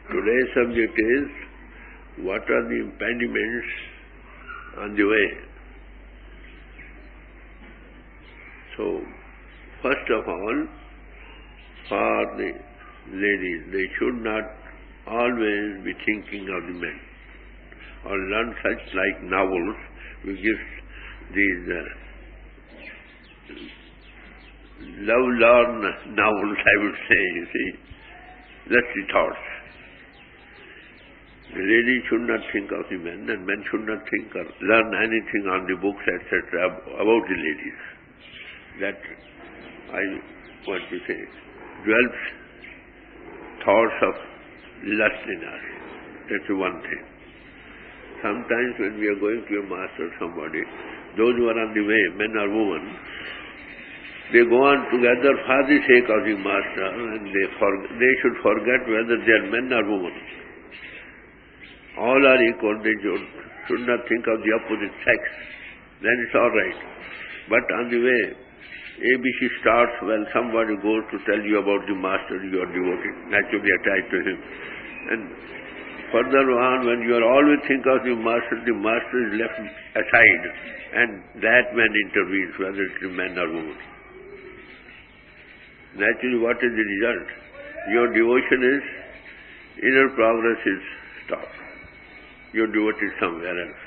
Today's subject is, what are the impediments on the way? So, first of all, for the ladies, they should not always be thinking of the men, or learn such like novels, which gives these love-lorn novels, I would say, you see, lusty thoughts. The ladies should not think of the men, and men should not think or learn anything on the books, etc., about the ladies. That, I want to say, dwells thoughts of lust in us. That's one thing. Sometimes when we are going to a master or somebody, those who are on the way, men or women, they go on together for the sake of the master, and they should forget whether they are men or women. All are equal. They should not think of the opposite sex. Then it's all right. But on the way, ABC starts when somebody goes to tell you about the master, you are devoted, naturally attached to him. And further on, when you are always think of the master is left aside, and that man intervenes, whether it's a man or woman. Naturally, what is the result? Your devotion is, inner progress is stopped. You are devoted somewhere else.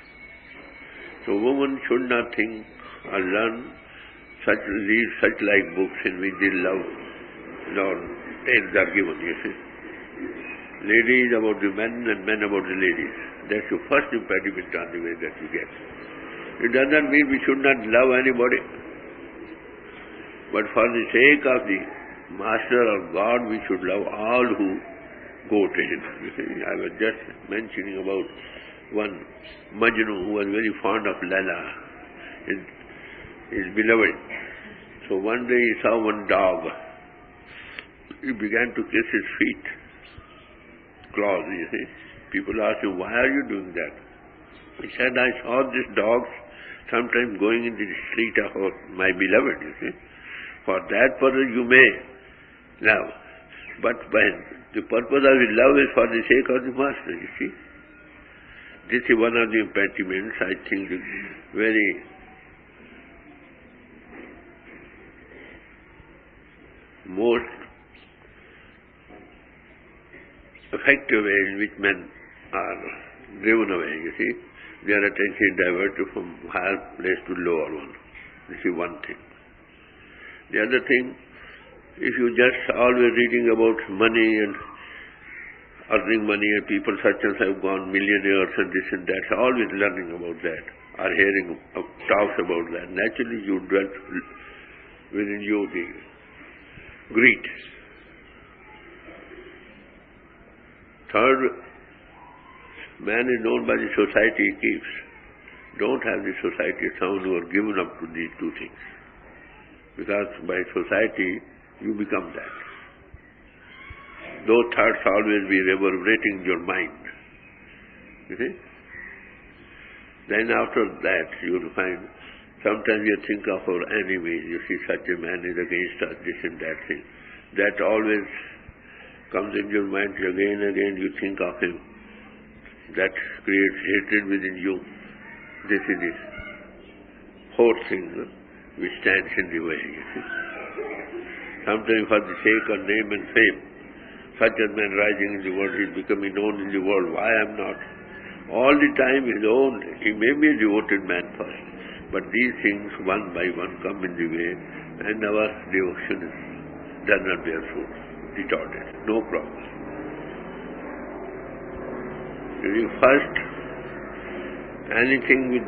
So women should not think or learn read such like books in which they love or tales are given, you see. Ladies about the men and men about the ladies. That's the first impediment on the way that you get. It does not mean we should not love anybody. But for the sake of the Master or God, we should love all who go to him. You see, I was just mentioning about one Majnu who was very fond of Lala, his beloved. So one day he saw one dog. He began to kiss his feet, claws, you see. People asked him, why are you doing that? He said, I saw this dog sometimes going in the street of my beloved, you see. For that purpose you may love. But when the purpose of his love is for the sake of the Master, you see. This is one of the impediments, I think, very most effective way in which men are driven away, you see. Their attention is diverted from higher place to lower one. This is one thing. The other thing, if you just always reading about money and earning money and people such as have gone millionaires and this and that, always learning about that or hearing talks about that, naturally you dwell within you the greed. Third, man is known by the society he keeps. Don't have the society as someone who are given up to these two things. Because by society, you become that. Those thoughts always be reverberating in your mind. You see? Then after that, you will find, sometimes you think of our enemies. You see, such a man is against us, this and that thing. That always comes in your mind again and again. You think of him. That creates hatred within you. This is the fourth thing which stands in the way, you see. Sometimes for the sake of name and fame, such a man rising in the world, he is becoming known in the world. Why I am not? All the time his own, he may be a devoted man first, but these things one by one come in the way, and our devotion does not bear fruit, retorted, no problem. First, anything with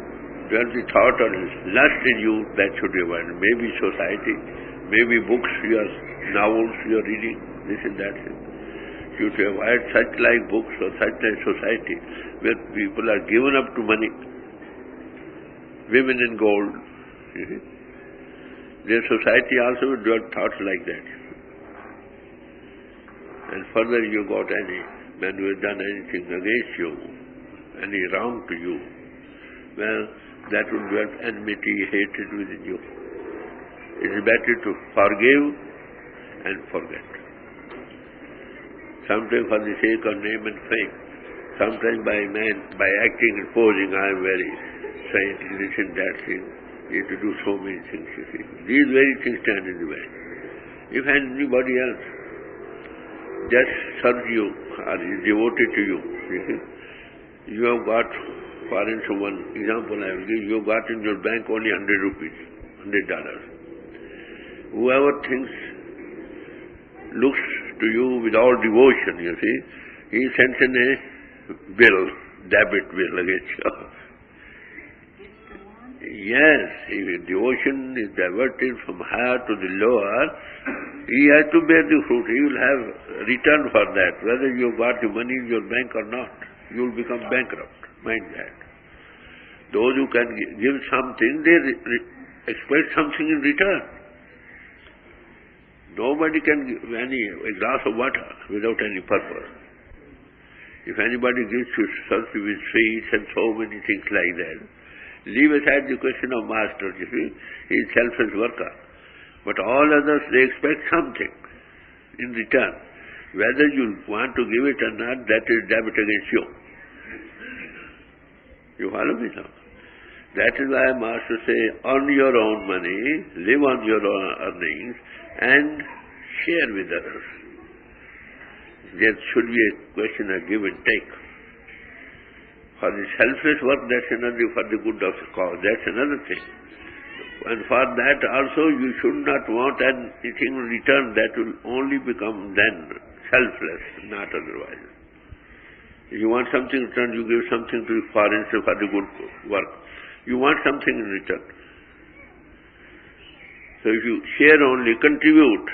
the thought or lust in you, that should be avoided. Maybe society, maybe books, novels you are reading, this and that thing. You should avoid such like books or such like society where people are given up to money, women in gold. You see? Their society also will do thoughts like that. And further you got any man who has done anything against you, any wrong to you, well, that will develop enmity, hatred within you. It is better to forgive and forget. sometimes for the sake of name and fame, sometimes by acting and posing, I am very scientific, this and that thing. You have to do so many things, you see. These very things stand in the way. If anybody else just serves you or is devoted to you, you see, you have got, for instance, one example I will give, you have got in your bank only 100 rupees, $100. Whoever looks to you with all devotion, you see, he sends in a bill, debit bill against you. Yes, if devotion is diverted from higher to the lower, he has to bear the fruit. He will have return for that, whether you have got the money in your bank or not. You will become bankrupt. Mind that. Those who can give something, they expect something in return. Nobody can give a glass of water without any purpose. If anybody gives you something with sweets and so many things like that, leave aside the question of master, you see, he is selfish worker. But all others, they expect something in return. Whether you want to give it or not, that is debit against you. You follow me now? That is why master say, earn your own money, live on your own earnings, and share with others. There should be a question of give and take. For the selfless work, that's another, for the good of the cause, that's another thing. And for that also you should not want anything in return. That will only become then selfless, not otherwise. If you want something in return, you give something to the foreign for the good work. You want something in return. So if you share only, contribute,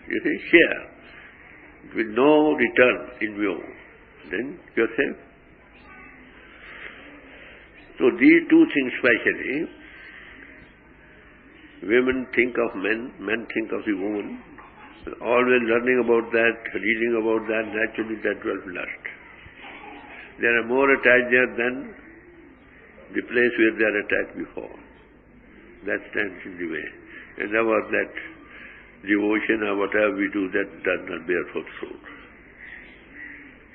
you see, share, with no return in view, then you are safe. So these two things especially, women think of men, men think of the woman. Always learning about that, reading about that, naturally that will lust. They are more attached there than the place where they are attached before. That stands in the way. And about that devotion or whatever we do, that does not bear forth fruit.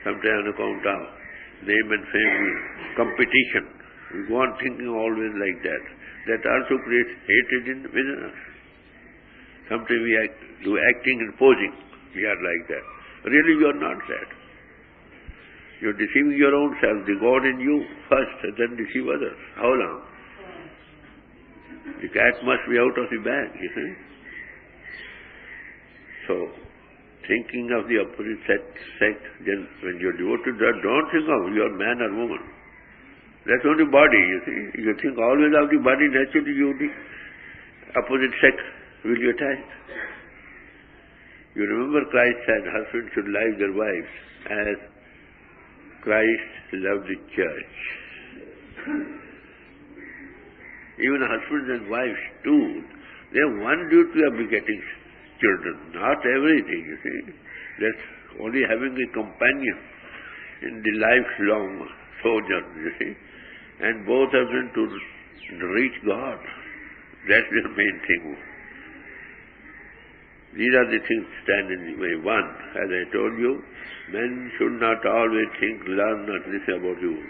Sometimes on account of name and fame, competition, we go on thinking always like that. That also creates hatred within us. Sometimes we do acting and posing. We are like that. Really you are not that. You are deceiving your own self, the God in you first, and then deceive others. How long? The cat must be out of the bag, you see. So, thinking of the opposite sex, then when you are devoted to that, don't think of you are man or woman. That's only body, you see. You think always of the body, naturally you the opposite sex will be attached. You remember Christ said husbands should love their wives as Christ loved the church. Even husbands and wives too, they have one duty of begetting children, not everything, you see. That's only having a companion in the lifelong sojourn, you see. And both of them to reach God. That's their main thing. These are the things stand in the way. One, as I told you, men should not always think, learn not this about you.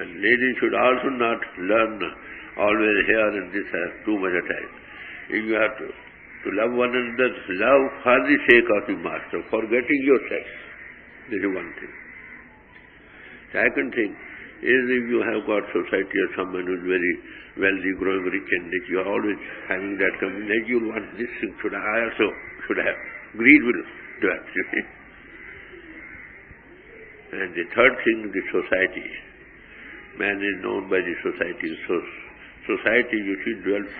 And ladies should also not learn always here and this has too much attached. If you have to love one another, love for the sake of the master, forgetting your sex. This is one thing. Second thing is if you have got society or someone who is very wealthy, growing rich and rich, you are always having that coming, that you want this thing, I also should have. Greed will do it, you see. And the third thing, the society. Man is known by the society. So society, you see, develops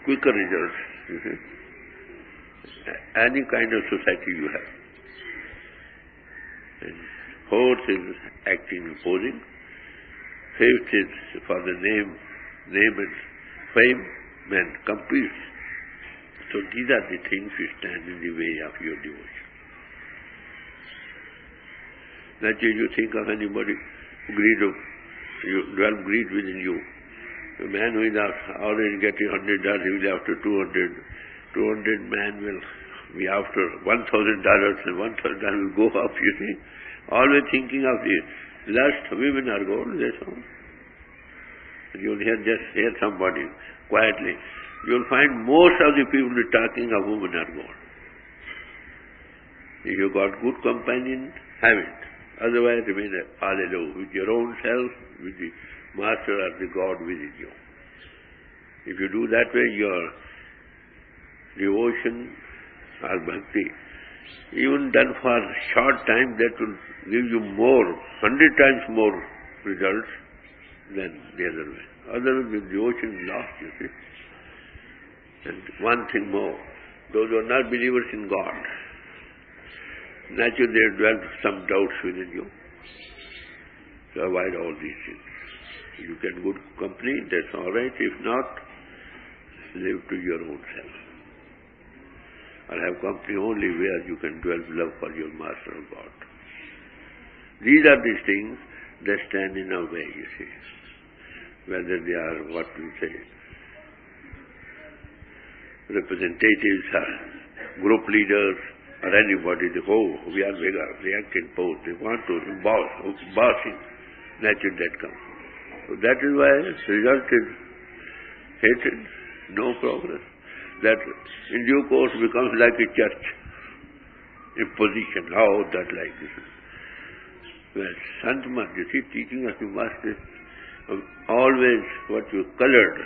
quicker results, you see. Any kind of society you have. And fourth is acting and posing. Fifth is for the name and fame, man competes. So these are the things which stand in the way of your devotion. Naturally, you think of anybody, you develop greed within you. A man who is already getting $100, he will after 200 man will We after $1,000 and $1,000 will go up, you see. Always thinking of the lust, women are gold, that's all. You'll hear somebody quietly. You'll find most of the people talking of women are gold. If you got good companion, have it. Otherwise, remain all alone with your own self, with the Master or the God within you. If you do that way, your devotion or bhakti, even done for a short time, that will give you more, 100 times more results than the other way. Otherwise, the devotion is lost, you see. And one thing more, those who are not believers in God, naturally they develop some doubts within you. So avoid all these things. You get good company, that's all right. If not, live to your own self. Or have company only where you can develop love for your Master of God. These are these things that stand in our way, you see. Whether they are, what we say, representatives or group leaders or anybody, they go, we are bigger, reacting post, they want to bossing, naturally that comes. So that is why result is hatred, no progress. That in due course becomes like a church, imposition, how that like this. Well, Sant Mat, you see, teaching us you must always what you colored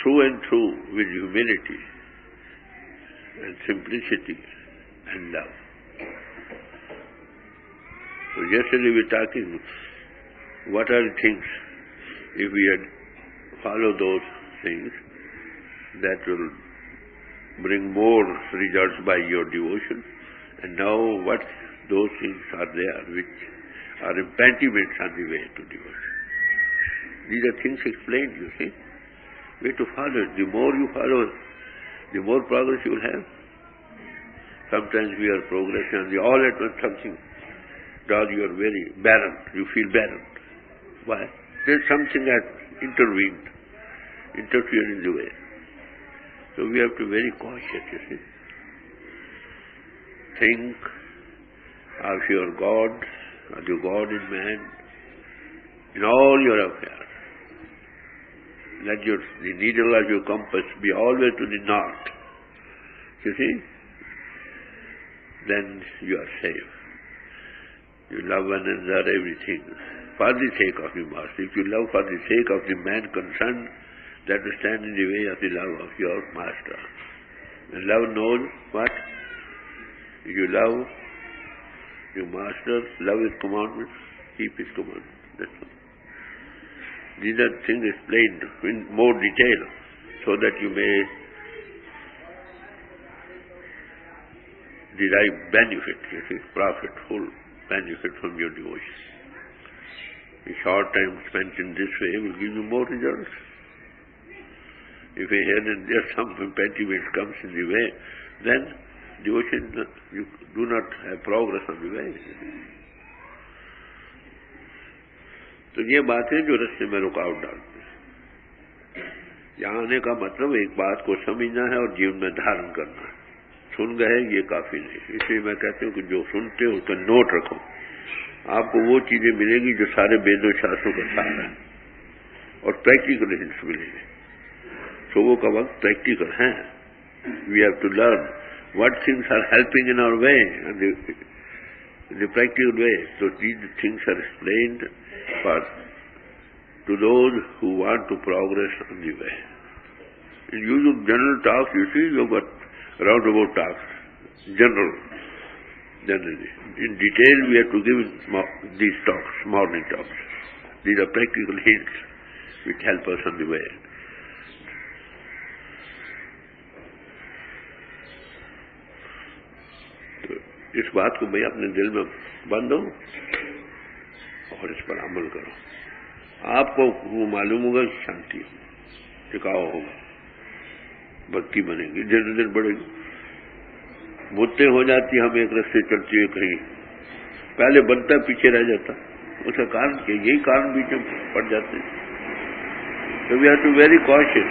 through and through with humility and simplicity and love. So yesterday we were talking, what are the things, if we had followed those things, that will bring more results by your devotion. And now what those things are there which are impediments on the way to devotion. These are things explained, you see. Way to follow it. The more you follow, the more progress you will have. Sometimes we are progressing and all at once something, you are very barren, you feel barren. Why? There's something that interfered in the way. So we have to be very cautious, you see. Think of your God, of your God in man, in all your affairs. Let the needle of your compass be always to the north. You see? Then you are safe. You love one another, everything, for the sake of the Master. If you love for the sake of the man concerned, that will stand in the way of the love of your Master. And love knows what? If you love your Master, love His commandments, keep His commandments. That's all. These are things explained in more detail so that you may derive benefit, you see, profit, full benefit from your devotion. A short time spent in this way will give you more results. If here and there some impediment comes in the way, then devotion, you do not have progress on the way. तो ये बातें जो रास्ते में रुकावट डालती हैं। यहाँ आने का मतलब एक बात को समझना है और जीवन में धारण करना है। सुन गए ये काफी नहीं, इसलिए मैं कहती हूँ कि जो सुनते हो उसका नोट रखो। आपको वो चीजें मिलेंगी जो सारे वेदों शास्त्रों का सार है और प्रैक्टिकल हिंट्स मिलेंगे। So वो का वक्त प्रैक्टिकल है। We have to learn what things are helping in our way and the practical way. So these things are explained to those who want to progress on the way. In usual general talks, you see, you've got roundabout talks, generally. In detail, we have to give these talks, morning talks. These are practical hints which help us on the way. तो इस बात को भाई अपने दिल में बांधो और इस पर अमल करो। आपको वो मालूम होगा कि शांति टिकाव होगा, भक्ति बनेगी, दिन दिन बढ़ेगी। मुद्दे हो जाती हम एक रास्ते चलती है कहीं, पहले बनता पीछे रह जाता, उसका कारण क्या? यही कारण बीच में पड़ जाते हैं। So we have to be very cautious.